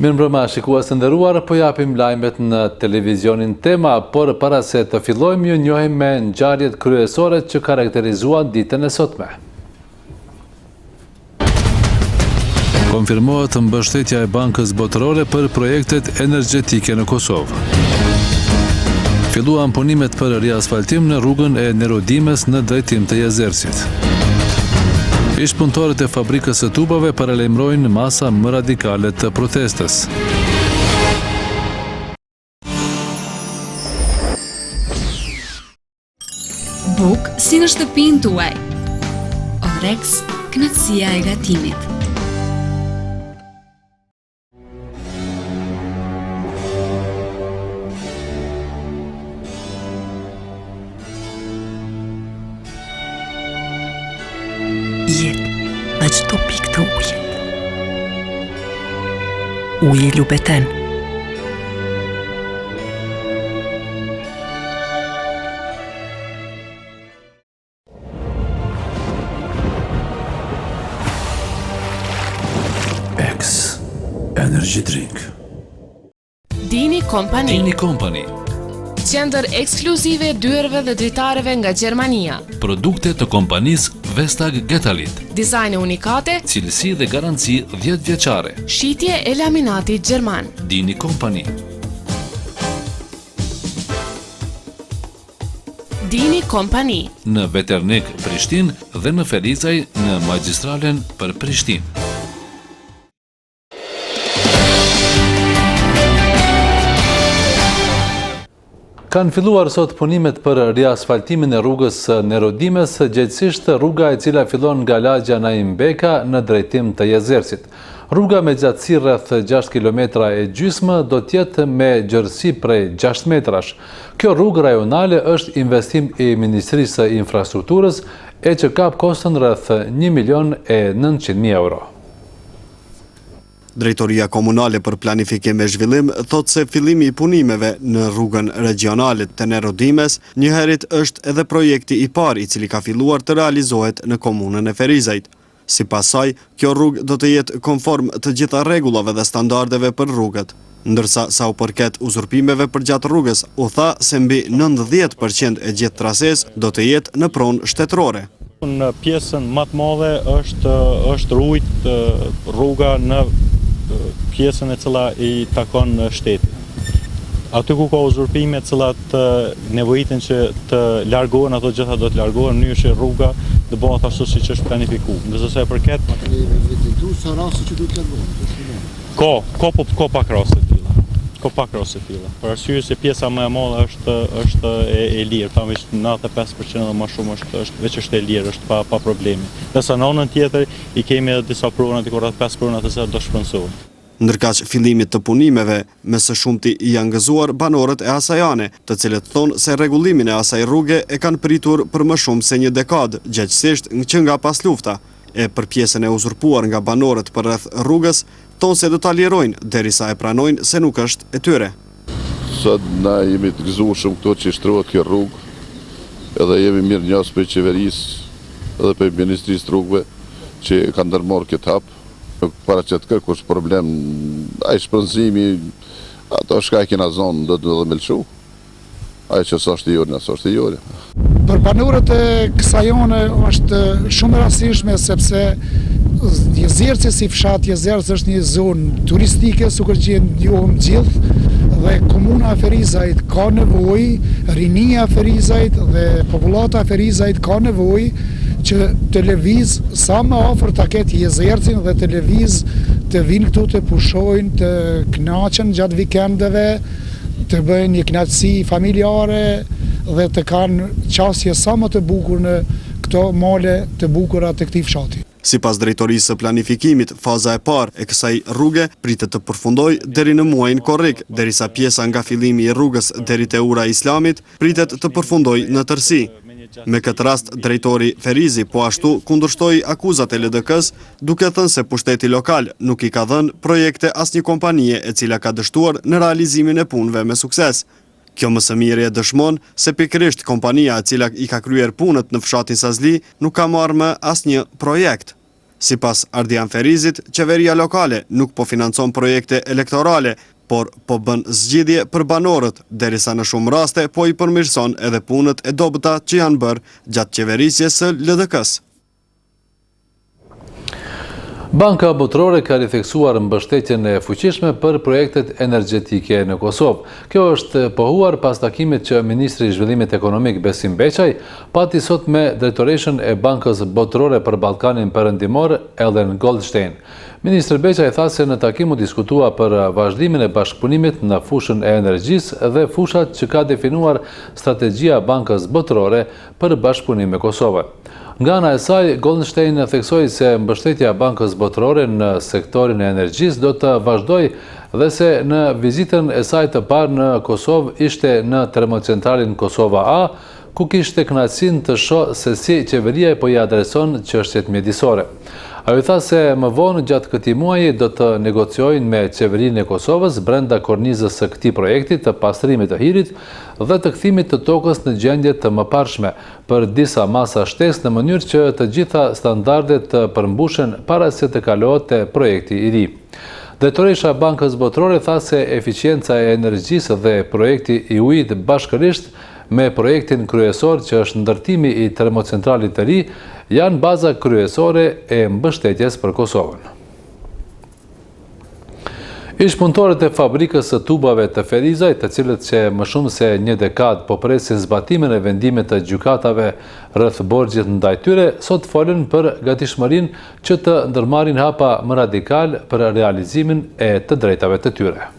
Mirëmbrëma, shikues të nderuar, po japim lajmet në televizionin Tema, por para se të fillojmë ju njohim me ngjarjet kryesore që karakterizuan ditën e sotme. Konfirmohet mbështetja e Bankës Botërore për projektet energjetike në Kosovë. Filluan punimet për riasfaltim në rrugën e Nerodimes në drejtim të Jezersit. Ish-punëtorët e fabrikës së tubave paralajmërojnë masa më radikale të protestës. Buk si në shtëpinë tuaj. Orex, kënaqësia e gatimit. Jetë në çdo pikë të ujit. Uji lubeten. X Energy Drink. Dini Company. Dini Company. Qendër ekskluzive dyerve dhe dritareve nga Gjermania. Produkte të kompanisë Vestag Getalit. Dizajne unikate, Cilësi dhe garanci 10 vjeçare. shitje e laminatit gjerman. Dini Company. Dini Company. Në Veternik Prishtinë dhe në Ferizaj në Magjistralen për Prishtinë. Kanë filluar sot punimet për riasfaltimin e rrugës Nerodimes, gjithsesi rruga e cila fillon nga lagja Naim Beka në drejtim të Jezersit. Rruga me gjatësi rreth 6 km e gjysmë do të jetë me gjerësi prej 6 metrash. Kjo rrugë rajonale është investim i Ministrisë së Infrastrukturës e që kap koston rreth 1.900.000 euro. Drejtoria Komunale për Planifikim e Zhvillim thot se fillimi i punimeve në rrugën regionale të Nerodimes njëherët është edhe projekti i parë i cili ka filluar të realizohet në komunën e Ferizajt. Sipas saj, kjo rrugë do të jetë konform të gjitha rregullave dhe standardeve për rrugët. Ndërsa sa u përket uzurpimeve përgjatë rrugës, u tha se mbi 90% e gjithë trasesë do të jetë në pronë shtetërore. Në pjesën më të madhe është rujt rruga në pjesën e cila i takon shtetit. Aty ku ka uzurpime cilat nevojiten që të largohen, ato gjitha do të largohen në mënyrë që rruga të bëhet ashtu siç është planifikuar. Ndërsa sa e përket sa raste që duhet largohen. Ka pak raste të tilla. Ka pak raste të tilla. Për arsye se pjesa më e madhe është e lirë, thamë 95% dhe më shumë është e lirë, është pa probleme. Ndërsa në anën tjetër i kemi edhe disa prona, diku rreth 5 prona të cilat do shpenzohen. Ndërkaq fillimit të punimeve, me së shumti janë gëzuar banorët e asajane, të cilët thonë se rregullimin e asaj rruge e kanë pritur për më shumë se një dekadë, gjithsesi që nga pas lufta, e për pjesën e uzurpuar nga banorët për rreth rrugës, thonë se do ta lirojnë derisa e pranojnë se nuk është e tyre. Sot na jemi të gëzuar këto që shtrohet kjo rrugë, edhe jemi mirë njohës për qeverisë edhe për Ministrisë të Rrugëve që kanë ndërmarrë këtë hap. Para që të kërkush problem, a i shpënzimi, ato shka e kina zonë do të dhe melqu. A i që së është i jori, nësë është i jori. Për banorët e kësajone është shumë rastishme sepse Jezersi si fshat Jezers është një zonë turistike, sukur që njohëm gjithë, dhe komuna e Ferizajt ka nevojë, rinia e Ferizajt dhe popullata e Ferizajt ka nevojë që të lëviz sa më afër ta ketë Jezersin dhe të lëviz të vinë këtu të pushojnë, të kënaqen gjatë vikendeve, të bëjnë një kënaqësi familjare dhe të kanë qasje sa më të bukur në këto male të bukura të këtij fshati. Sipas drejtorisë së planifikimit, faza e parë e kësaj rruge pritet të përfundojë deri në muajin korrik, derisa pjesa nga fillimi i rrugës deri te ura e Islamit pritet të përfundojë në tërësi. Me këtë rast, drejtori Ferizi po ashtu kundërshtoi akuzat e LDK-s, duke thënë se pushteti lokal nuk i ka dhënë projekte asnjë kompanie e cila ka dështuar në realizimin e punëve me sukses. Kjo më së miri e dëshmon se pikërisht kompania e cila i ka kryer punët në fshatin Sazli nuk ka marrë më asnjë projekt. Sipas Ardian Ferizit, qeveria lokale nuk po financon projekte elektorale, por po bën zgjidhje për banorët, derisa në shumë raste po i përmirëson edhe punët e dobëta që janë bërë gjatë qeverisjes së LDK-s. Banka Botërore ka ritheksuar mbështetjen e fuqishme për projektet energjetike në Kosovë. Kjo është pohuar pas takimit që Ministri i Zhvillimit Ekonomik Besim Beqaj pati sot me drejtoreshën e Bankës Botërore për Ballkanin Perëndimor, Ellen Goldstein. Ministri Beqaj tha se në takim u diskutua për vazhdimin e bashkëpunimit në fushën e energjisë dhe fushat që ka definuar strategjia Bankës Botërore për bashkëpunim me Kosovën. Nga ana e saj, Goldstein theksoi se mbështetja Bankës Botërore në sektorin e energjisë do të vazhdojë dhe se në vizitën e saj të parë në Kosovë ishte në termocentralin Kosova A, ku kishte kënaqësinë të shohë se si qeveria po i adreson çështjet mjedisore. Ajo tha se më vonë gjatë këtij muaji do të negociojnë me qeverinë e Kosovës brenda kornizës së këtij projekti të pastrimit të hirit dhe të kthimit të tokës në gjendje të mëparshme për disa masa shtesë në mënyrë që të gjitha standardet të përmbushen para se të kalohet te projekti i ri. Drejtoresha Bankës Botërore tha se eficienca e energjisë dhe projekti i ujit bashkërisht me projektin kryesor që është ndërtimi i termocentralit të ri, janë baza kryesore e mbështetjes për Kosovën. Ish-punëtorët e fabrikës së tubave të Ferizaj, të cilët që më shumë se një dekadë po presin zbatimin e vendimit të gjykatave rreth borxhit ndaj tyre, sot folën për gatishmërinë që të ndërmarrin hapa më radikal për realizimin e të drejtave të tyre.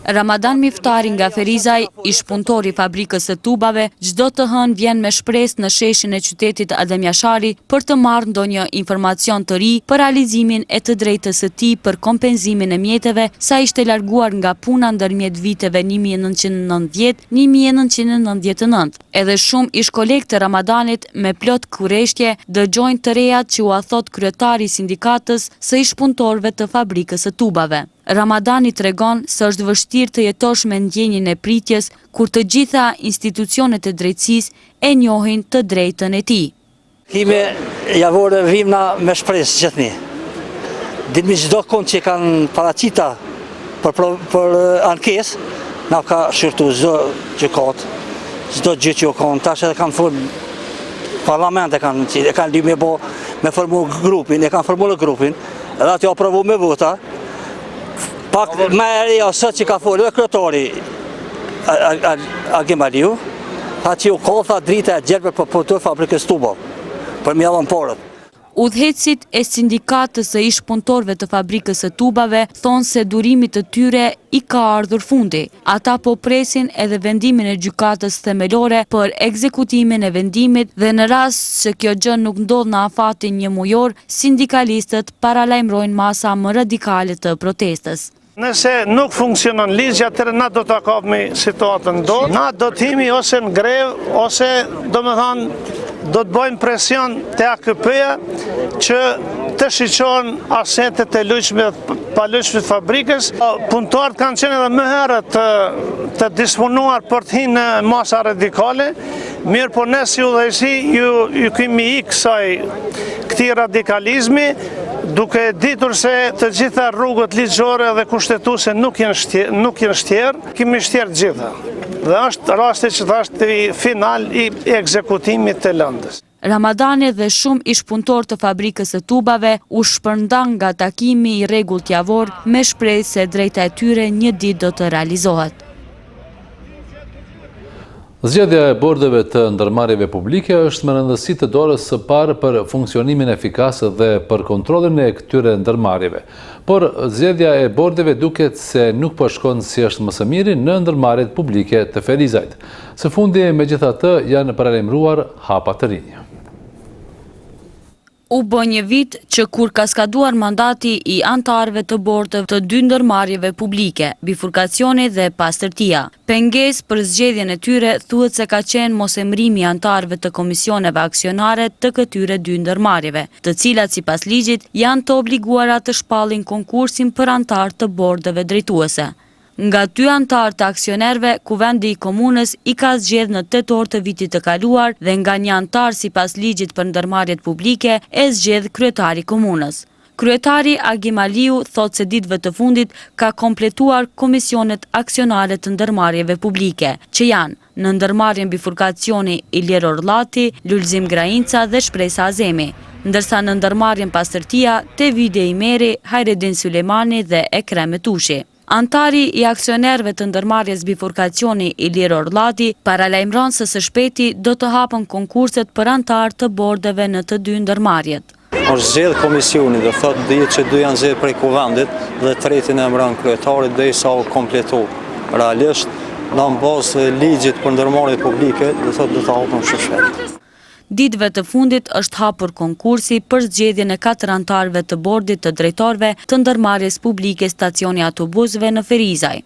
Ramadan Miftari nga Ferizaj, ish-punëtor i fabrikës së tubave, çdo të hënë vjen me shpresë në sheshin e qytetit Adem Jashari për të marrë ndonjë informacion të ri për realizimin e të drejtës së tij për kompenzimin e mjeteve sa ishte larguar nga puna ndërmjet viteve 1990-1999. Edhe shumë ish-kolegë të Ramadanit me plot kurreshtje dëgjojnë të rejat që u thot kryetari i sindikatës së ish-punëtorëve të fabrikës së tubave. Ramadani tregon se është vështirë të jetosh me ndjenjën e pritjes kur të gjitha institucionet e drejtësisë e njohin të drejtën e tij. Kime javore vimna me shpresë gjithni. Ditmi çdo kund që kanë paraqita për ankesë, na ka shërtu çdo gjykat, çdo gjë që u kanë tash edhe kanë fol parlament e kanë lyme me formu grupin, e kanë formuar grupin, edhe aty aprovu me vota. Pak më e reja sot që ka folur kryetari Agim Aliu, tha që u ka drita e gjelbër për punëtor fabrikës tubave, për mjallën porët. Udhëheqësit e sindikatës së ish-punëtorëve të fabrikës së tubave thonë se durimit të tyre i ka ardhur fundi. Ata po presin edhe vendimin e gjykatës themelore për ekzekutimin e vendimit dhe në rast se kjo gjë nuk ndodh në afatin një mujor, sindikalistët paralajmërojnë masa më radikale të protestës. Nëse nuk funksionon ligji, atëherë na do ta kapmi situatën dot. Na do të hemi ose në grevë ose do të bëjmë presion te AKP-ja që të shiqohen asetet e lujshme dhe palujshme të fabrikës. Punëtorët kanë qenë edhe më herët të disponuar për të hyrë në masa radikale, mirë po ne si udhëheqësi ju kemi këtij radikalizmi, duke ditur se të gjitha rrugët ligjore dhe kushtetuese nuk janë shtjerë, kemi shtjerë gjitha. Dhe është rasti që është final i ekzekutimit të lëndës. Ramadani dhe shumë ish-punëtorë të fabrikës së tubave u shpërndan nga takimi i rregullt javor me shpresë se drejta e tyre një ditë do të realizohet. Zgjedhja e bordeve të ndërmarrjeve publike është me rëndësi të dorës së parë për funksionimin efikas dhe për kontrollin e këtyre ndërmarrjeve. Por zgjedhja e bordeve duket se nuk po shkon si është më së miri në ndërmarrjet publike të Ferizajt. Së fundi, megjithatë, janë paralajmëruar hapa të rinj. U bë një vit që kur ka skaduar mandati i antarëve të bordëve të dy ndërmarrjeve publike, bifurkacioni dhe pastërtia. Pengesë për zgjedhjen e tyre thuhet se ka qenë mosemrimi i antarëve të komisioneve aksionare të këtyre dy ndërmarrjeve, të cilat sipas ligjit janë të obliguara të shpallin konkursin për antar të bordëve drejtuese. Nga 2 antarë të aksionerve, kuvendi i komunës i ka zgjedhë në 8 orë të vitit të kaluar dhe nga një antar sipas ligjit për ndërmarrjet publike e zgjedh kryetari i komunës. Kryetari Agim Aliu thot se ditëve të fundit ka kompletuar komisionet aksionale të ndërmarrjeve publike, që janë në ndërmarrjen bifurkacioni Ilir Orllati, Lulzim Grainca dhe Shpresa Azemi, ndërsa në ndërmarrjen pastërtia Tevide Imeri, Hajredin Sulejmani dhe Ekrem Tushi. Antari i aksionerëve të ndërmarrjes bifurkacioni Ilir Orllati paralajmëron se së shpejti do të hapen konkurset për antar të bordeve në të 2 ndërmarrjet. Është zgjedh komisioni dhe thotë dihet që 2 janë zgjedhur prej kuvendit dhe 3-tin e mbron kryetari derisa u kompletu. Realisht në bazë të ligjit për ndërmarrje publike do thotë do të hapen shumë shpejt. Ditëve të fundit është hapur konkursi për zgjedhjen e 4 antarëve të bordit të drejtorëve të ndërmarrjes publike stacioni autobusëve në Ferizaj.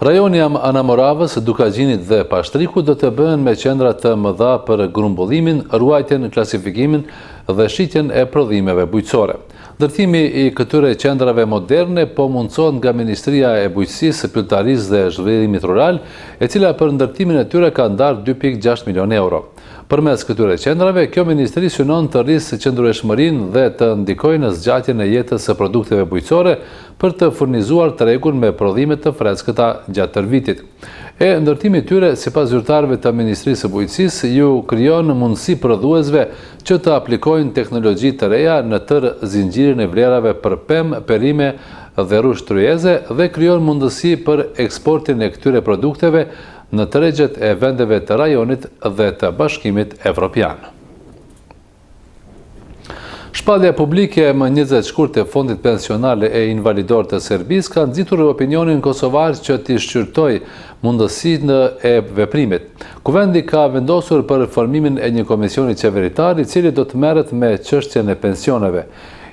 Rajoni Anamoravës, Dukagjinit dhe Pashtriku do të bëhen me qendra të mëdha për grumbullimin, ruajtjen, klasifikimin dhe shitjen e prodhimeve bujqësore. Ndërtimi i këtyre qendrave moderne po mundësohet nga Ministria e Bujqësisë, Pylltarisë dhe Zhvillimit Rural, e cila për ndërtimin e tyre ka ndarë 2.6 milion euro. Përmes këtyre qendrave, kjo ministri synon të rrisë qëndrueshmërinë dhe të ndikojë në zgjatjen e jetës së produkteve bujqësore për të furnizuar tregun me prodhime të freskëta gjatë tërë vitit. E ndërtimi tyre, sipas zyrtarëve të Ministrisë së Bujqësisë, ju krijon mundësi prodhuesve që të aplikojnë teknologji të reja në tërë zinxhirin e vlerave për pemë, perime dhe rrushë tryeze dhe krijon mundësi për eksportin e këtyre produkteve në tregjet e vendeve të rajonit dhe të Bashkimit Evropian. Shpallja publike më 20 shkurt e Fondit Pensional e Invalidor të Serbisë ka nxitur opinionin kosovar që t'i shqyrtoj mundësinë e veprimit. Kuvendi ka vendosur për formimin e një komisioni qeveritar i cili do të merret me çështjen e pensioneve.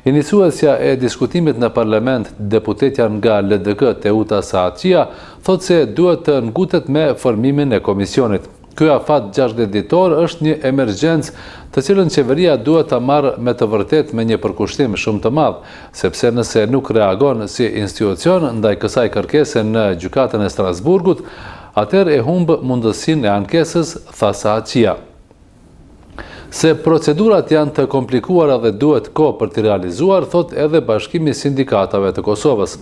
Iniciuesja e diskutimit në parlament, deputetja nga LDK Teuta Saatçia, thot se duhet të ngutet me formimin e komisionit. Ky afat 60 ditor është një emergjencë të cilën qeveria duhet ta marrë me të vërtet me një përkushtim shumë të madh, sepse nëse nuk reagon si institucion ndaj kësaj kërkese në gjykatën e Strasburgut, atëherë e humb mundësinë e ankesës, tha Saatçia. Se procedurat janë të komplikuara dhe duhet kohë për t'i realizuar, thot edhe Bashkimi i Sindikatave të Kosovës.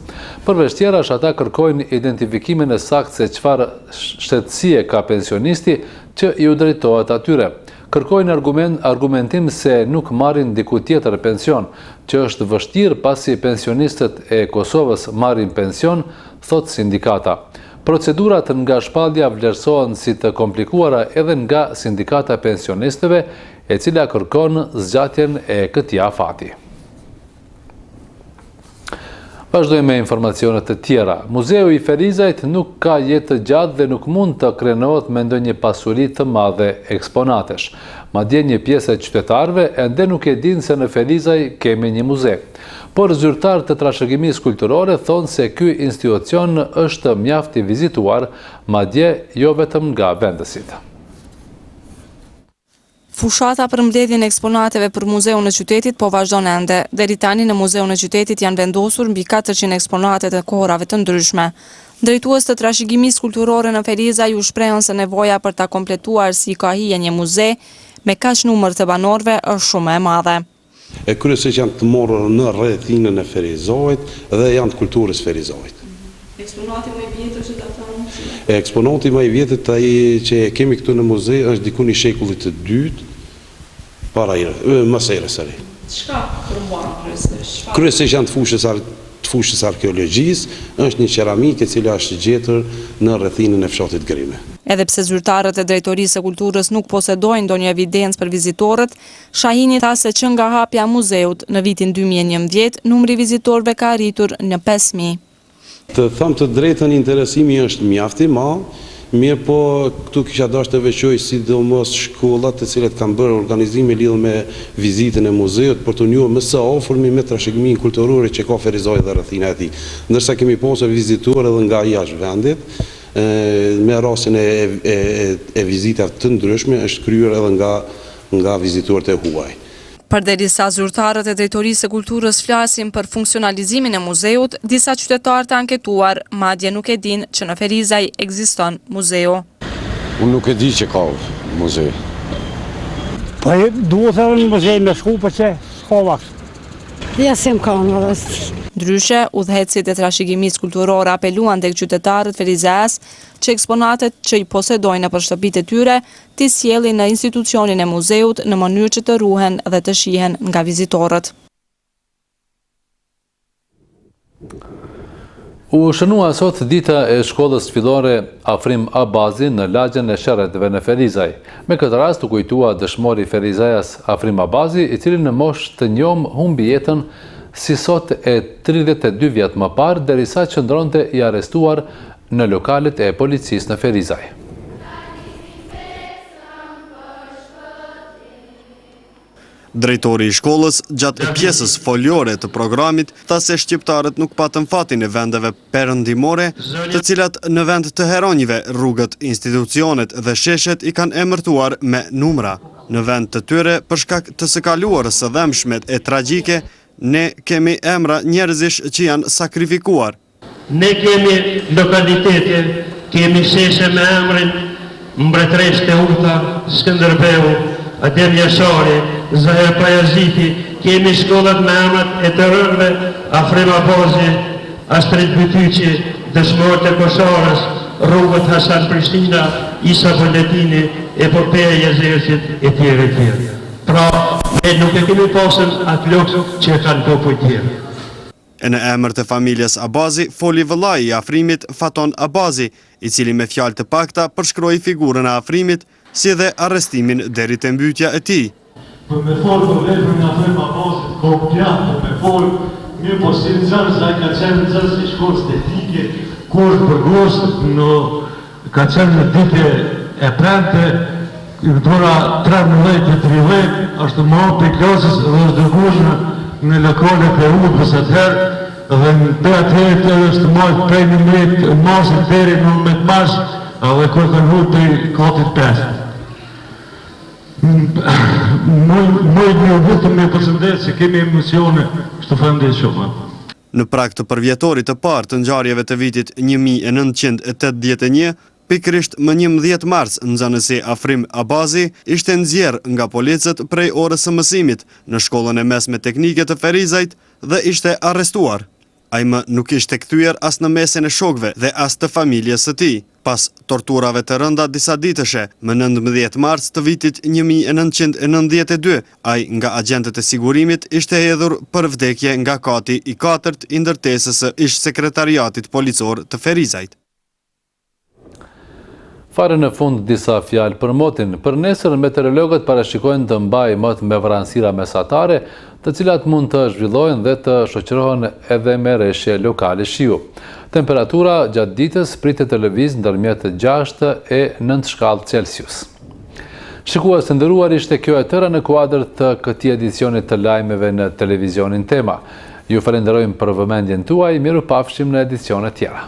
Përveç tjerash, ata kërkojnë identifikimin e saktë se çfarë shtetësie ka pensionisti që i u drejtohet atyre. Kërkojnë argumentim se nuk marrin diku tjetër pension, që është vështirë pasi pensionistët e Kosovës marrin pension, thot sindikata. Procedurat nga shpallja vlerësohen si të komplikuara edhe nga Sindikata e Pensionistëve, e cila kërkon zgjatjen e këtij afati. Vazhdojmë me informacionet të tjera. Muzeu i Ferizajt nuk ka jetë të gjatë dhe nuk mund të krenohet me ndonjë pasuri të madhe eksponatesh. Madje një pjesë e qytetarëve ende nuk e dinë se në Ferizaj kemi një muze. Por zyrtarët të trashëgimisë kulturore thonë se ky institucion është mjaft i vizituar, madje jo vetëm nga vendësit. Fushata për mbledhjen e eksponateve për muzeun e qytetit po vazhdon ende. Deri tani në muzeun e qytetit janë vendosur mbi 400 eksponate të kohërave të ndryshme. Drejtues të trashëgimisë kulturore në Ferizaj u shprehën se nevoja për ta kompletuar si ka hije një muze me kaq numër të banorëve është shumë e madhe. Kryesisht janë të morur në rrethinën e Ferizajit dhe janë të kulturës Ferizajit. Eksponati më i vjetër që ta thonë? Eksponati më i vjetër që kemi këtu në muze është diku i shekullit të dytë, mësere sëri. Çka përmban kryesisht? Kryesisht janë të fushës arkeologjisë, është një qeramik e cila është gjetur në rrethinën e fshatit Grime. Edhe pse zyrtarët e drejtorisë së kulturës nuk posedojnë ndonjë evidencë për vizitorët, Shahini tha se që nga hapja e muzeut në vitin 2011, numri vizitorëve ka arritur në 5.000. Të them të drejtën, interesimi është mjaft i madh, mirë po këtu kisha dashur të veçoj sidomos shkollat të cilat kanë bërë organizime lidhur me vizitën e muzeut për të njohur më së afërmi me trashëgiminë kulturore që ka Ferizaj dhe rrethina e tij. Ndërsa kemi pasur vizituar edhe nga jashtë vendit, me rastin e vizitave të ndryshme është kryer edhe nga vizituarët e huaj. Përderisa zyrtarët e Drejtorisë së Kulturës flasin për funksionalizimin e muzeut, disa qytetarë të anketuar madje nuk e din që në Ferizaj ekziston muzeu. Unë nuk e di që ka muze. Po duhet edhe në muzej me shku për që s'ka vakt. Ja se më ka në rëst. Ndryshe, udhëhecit e trashëgimisë kulturore apeluan tek qytetarët ferizas që eksponatet që i posedojnë nëpër shtëpitë e tyre t'i sjellin në institucionin e muzeut në mënyrë që të ruhen dhe të shihen nga vizitorët. U shënua sot dita e shkollës fillore Afrim Abazi në lagjen e Sherretëve në Ferizaj. Me këtë rast u kujtua dëshmori ferizajas Afrim Abazi, i cili në moshë të njom humbi jetën si sot e 32 vjet më parë, derisa qëndronte i arrestuar në lokalet e policisë në Ferizaj. Drejtori i shkollës, gjatë pjesës foliore të programit, tha se shqiptarët nuk patën fatin e vendeve perëndimore, të cilat në vend të heronjive rrugët, institucionet dhe sheshet i kanë emërtuar me numra. Në vend të tyre, për shkak të së kaluarës së dhëmshmet e tragjike, ne kemi emra njerëzish që janë sakrifikuar. Ne kemi lokalitete, kemi sheshe me emrin Mbretëresh Teuta, Skënderbeu, Adem Jashari, Zahir Pajaziti, kemi shkollat me emrat e të rënve, Afrim Abazi, Astrid Bytyqi, Dëshmorët e Kosharës, Rrugët Hasan Prishtina, Isa Boletini, Epopeja Jezersit, e tjere tjere. Pra, ne nuk e kemi pasën atë lukë që kanë popull tjere. E në emër të familjes Abazi, foli vëllai i Afrimit Faton Abazi, i cili me fjalë të pakta përshkroi figurën e Afrimit, si dhe arrestimin deri te mbytyja e tij. Për me folë për veprën e Afrim Abazit, komplet, për me folë, mirë po si nxënës, ai ka qenë nxënës i shkollës teknike, kur për gostë, ka qenë në dite e prente, i këtura 13-13, është më hapë i klasës dhe është dërgushme në lokalet e udhës atëherë, dhe në të atëherë është majtë prej 11 masit deri në 11 mars, dhe kur kanë hujtë për katit 5. Mojtë një vëtëm me përshëndet që kemi emocione, shtë fëndet shumë. Në prag të përvjetorit të parë të ngjarjeve të vitit 1981, pikërisht më 11 mars, nxënësi Afrim Abazi ishte nxjerr nga policët prej orës së mësimit në shkollën e mesme teknike të Ferizajt dhe ishte arrestuar. Ai më nuk ishte kthyer as në mesin e shokëve dhe as të familjes së tij. Pas torturave të rënda disa ditëshe, më 19 mars të vitit 1992, ai nga agentët e sigurimit ishte hedhur për vdekje nga kati i 4 i ndërtesës së ish sekretariatit policor të Ferizajt. Fare në fund disa fjalë për motin. Për nesër, meteorologët parashikojnë të mbajë mot me vranësira mesatare, të cilat mund të zhvillohen dhe të shoqërohen edhe me reshje lokale shiu. Temperatura gjatë ditës pritet të lëvizë ndërmjet 6 e 9 shkallë Celsius. Shikues të nderuar, ishte kjo e tëra në kuadër të këtij edicionit të lajmeve në televizionin Tema. Ju falenderojmë për vëmendjen tuaj, miru pafshim në edicione tjera.